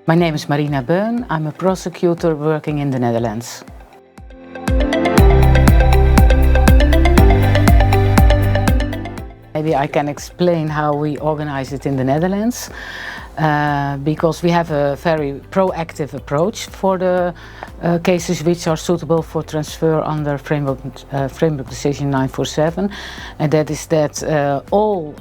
My name is Marina Beun. I'm a prosecutor working in the Netherlands. Maybe I can explain how we organize it in the Netherlands, because we have a very proactive approach for the cases which are suitable for transfer under Framework Decision 947, and that is that all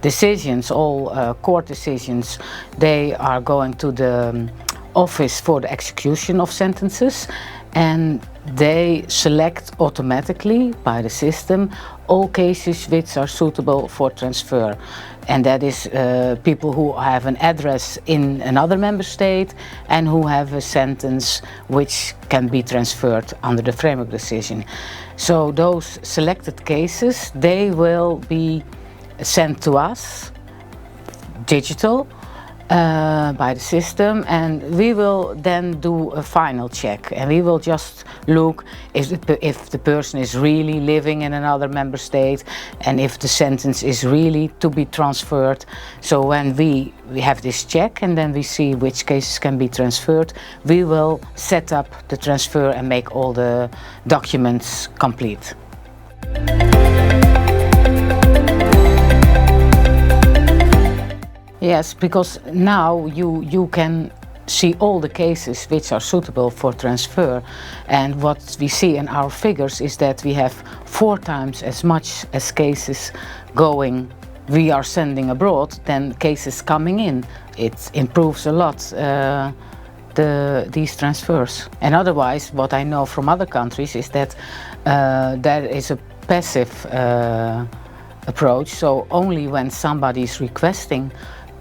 decisions, all court decisions, they are going to the Office for the Execution of Sentences, and they select automatically by the system all cases which are suitable for transfer. And that is people who have an address in another member state and who have a sentence which can be transferred under the framework decision. So those selected cases, they will be sent to us, digital, by the system, and we will then do a final check, and we will just look if the person is really living in another member state and if the sentence is really to be transferred. So when we have this check and then we see which cases can be transferred, we will set up the transfer and make all the documents complete. Yes, because now you can see all the cases which are suitable for transfer, and what we see in our figures is that we have 4 times as much as cases we are sending abroad than cases coming in. It improves a lot these transfers. And otherwise, what I know from other countries is that there is a passive approach, so only when somebody is requesting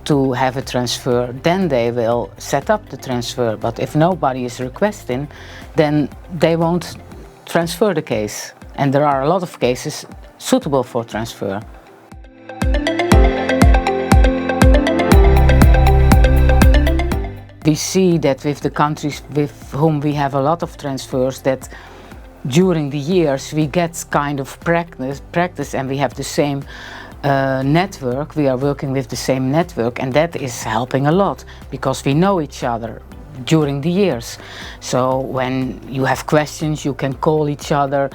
to have a transfer, then they will set up the transfer. But if nobody is requesting, then they won't transfer the case. And there are a lot of cases suitable for transfer. We see that with the countries with whom we have a lot of transfers, that during the years we get kind of practice and we have the same network, we are working with the same network, and that is helping a lot because we know each other during the years. So when you have questions, you can call each other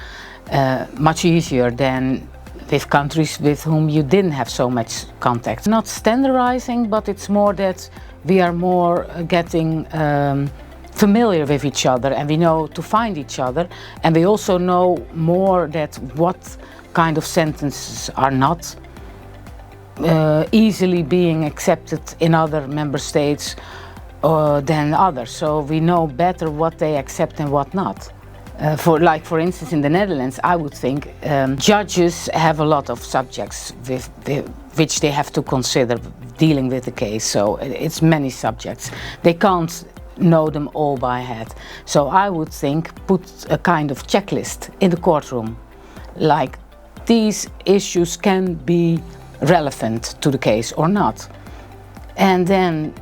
much easier than with countries with whom you didn't have so much contact. Not standardizing, but it's more that we are more getting familiar with each other, and we know to find each other, and we also know more that what kind of sentences are not easily being accepted in other member states than others. So we know better what they accept and what not. For instance, in the Netherlands, I would think judges have a lot of subjects which they have to consider dealing with the case. So it's many subjects. They can't know them all by head. So I would think put a kind of checklist in the courtroom, like these issues can be relevant to the case or not. And then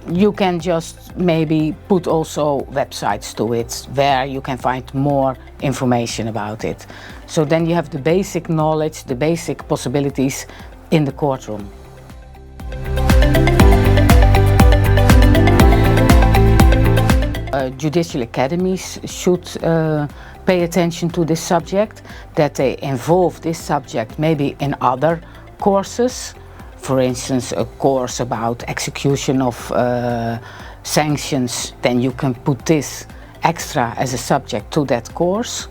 you can just maybe put also websites to it where you can find more information about it. So then you have the basic knowledge, the basic possibilities in the courtroom. Judicial academies should pay attention to this subject, that they involve this subject maybe in other courses. For instance, a course about execution of sanctions, then you can put this extra as a subject to that course,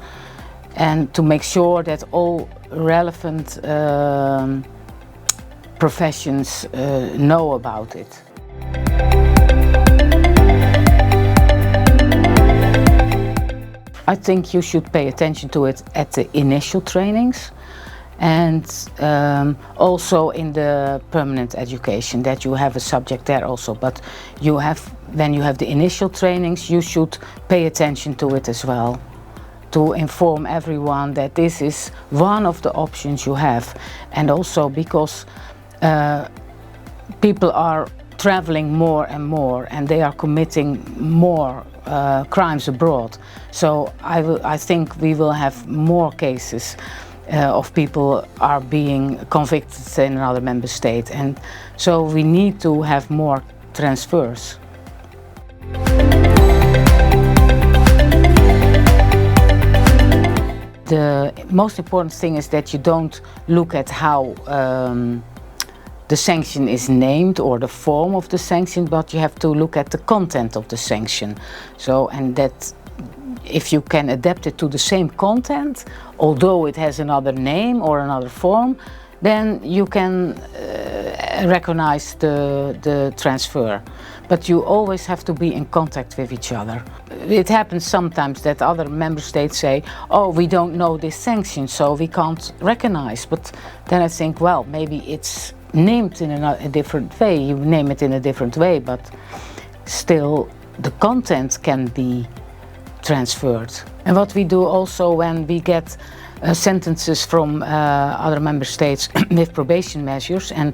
and to make sure that all relevant professions know about it. I think you should pay attention to it at the initial trainings, and also in the permanent education, that you have a subject there also. But when you have the initial trainings, you should pay attention to it as well, to inform everyone that this is one of the options you have. And also because people are traveling more and more, and they are committing more crimes abroad. So I think we will have more cases of people are being convicted in another member state, and so we need to have more transfers. The most important thing is that you don't look at how the sanction is named or the form of the sanction, but you have to look at the content of the sanction. So, and that if you can adapt it to the same content, although it has another name or another form, then you can recognize the transfer. But you always have to be in contact with each other. It happens sometimes that other member states say, oh, we don't know this sanction, so we can't recognize. But then I think, well, maybe it's named in a different way. You name it in a different way, but still the content can be transferred. And what we do also when we get sentences from other member states with probation measures and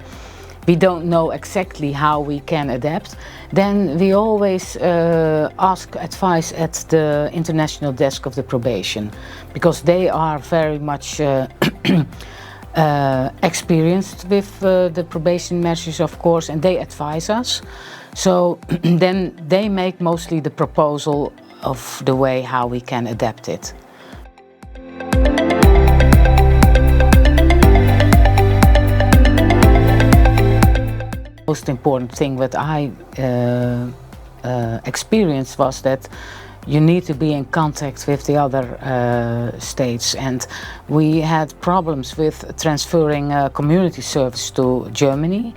we don't know exactly how we can adapt, then we always ask advice at the international desk of the probation, because they are very much experienced with the probation measures, of course, and they advise us. So then they make mostly the proposal of the way how we can adapt it. The most important thing that I experienced was that you need to be in contact with the other states, and we had problems with transferring community service to Germany,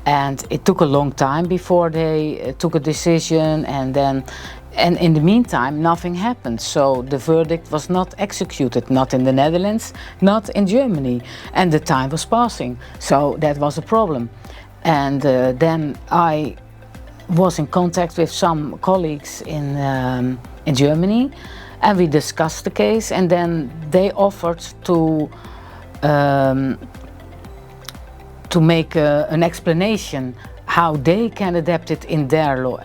and it took a long time before they took a decision, and in the meantime nothing happened, so the verdict was not executed, not in the Netherlands, not in Germany, and the time was passing, so that was a problem. And then I was in contact with some colleagues in Germany, and we discussed the case, and then they offered to make an explanation how they can adapt it in their law,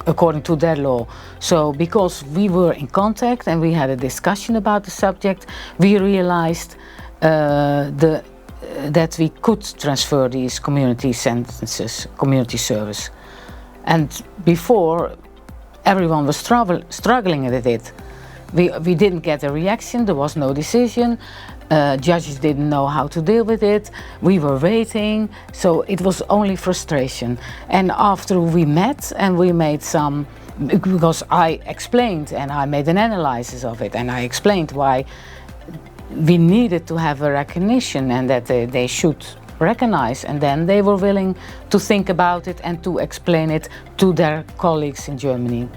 according to their law. So because we were in contact and we had a discussion about the subject, we realized that we could transfer these community sentences, community service. And before, everyone was struggling with it. We didn't get a reaction, there was no decision, judges didn't know how to deal with it, we were waiting, so it was only frustration. And after we met and we made some, because I explained and I made an analysis of it, and I explained why we needed to have a recognition and that they should recognize, and then they were willing to think about it and to explain it to their colleagues in Germany.